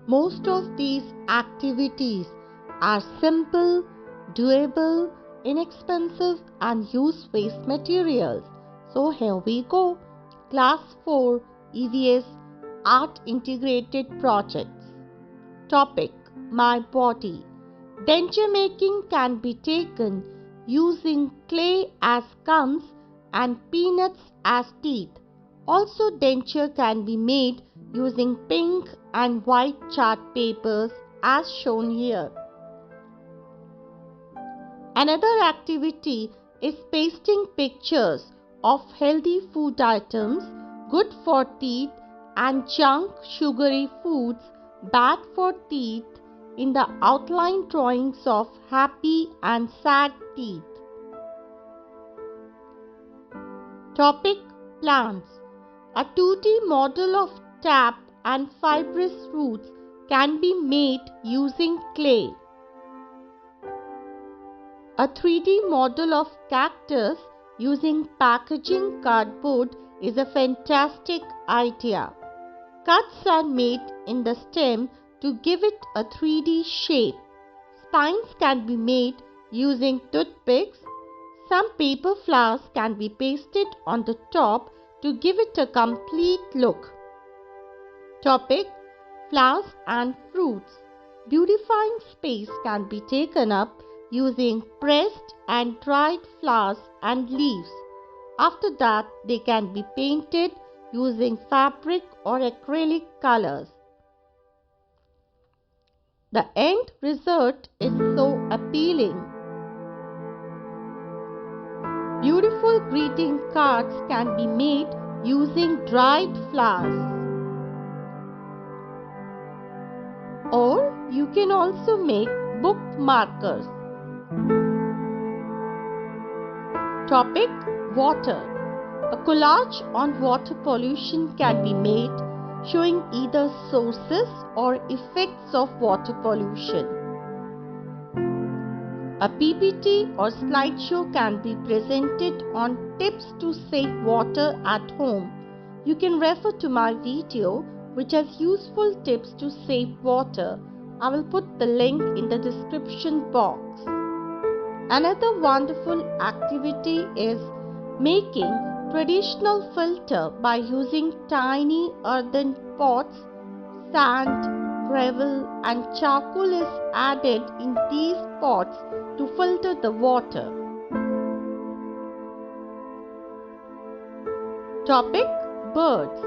Most of these activities are simple, doable, inexpensive and use waste materials. So here we go. Class 4 EVS Art Integrated Projects. Topic: My body. Denture making can be taken using clay as gums and peanuts as teeth. Also, denture can be made using pink and white chart papers as shown here. Another activity is pasting pictures of healthy food items, good for teeth, and junk sugary foods, bad for teeth, in the outline drawings of happy and sad teeth. Topic: Plants. A 2D model of tap and fibrous roots can be made using clay. A 3D model of cactus using packaging cardboard is a fantastic idea. Cuts are made in the stem to give it a 3D shape. Spines can be made using toothpicks. Some paper flowers can be pasted on the top to give it a complete look. Topic: Flowers and fruits. Beautifying space can be taken up using pressed and dried flowers and leaves. After that, they can be painted using fabric or acrylic colors. The end result is so appealing. Beautiful greeting cards can be made using dried flowers. Or you can also make bookmarkers. Topic: Water. A collage on water pollution can be made showing either sources or effects of water pollution. A PPT or slideshow can be presented on tips to save water at home. You can refer to my video which has useful tips to save water. I will put the link in the description box. Another wonderful activity is making traditional filter by using tiny earthen pots. Sand, gravel and charcoal is added in these pots to filter the water. Topic: Birds.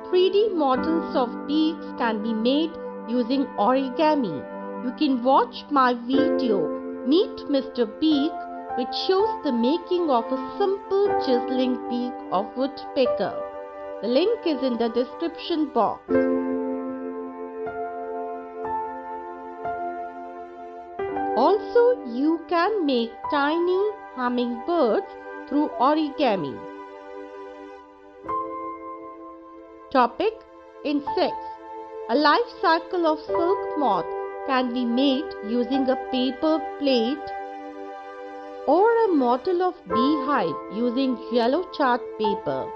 3D models of beaks can be made using origami. You can watch my video Meet Mr. Beak, which shows the making of a simple chiseling beak of woodpecker. The link is in the description box. Also, you can make tiny hummingbirds through origami. Topic: Insects. A life cycle of silk moth can be made using a paper plate or a model of beehive using yellow chart paper.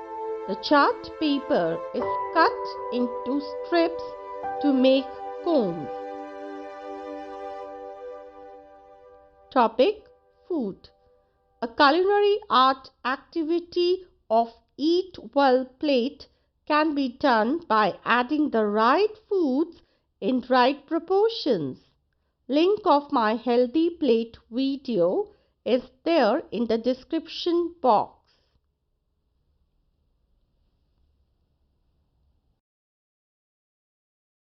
The chart paper is cut into strips to make combs. Topic: Food. A culinary art activity of Eat Well plate can be done by adding the right foods in right proportions. Link of my healthy plate video is there in the description box.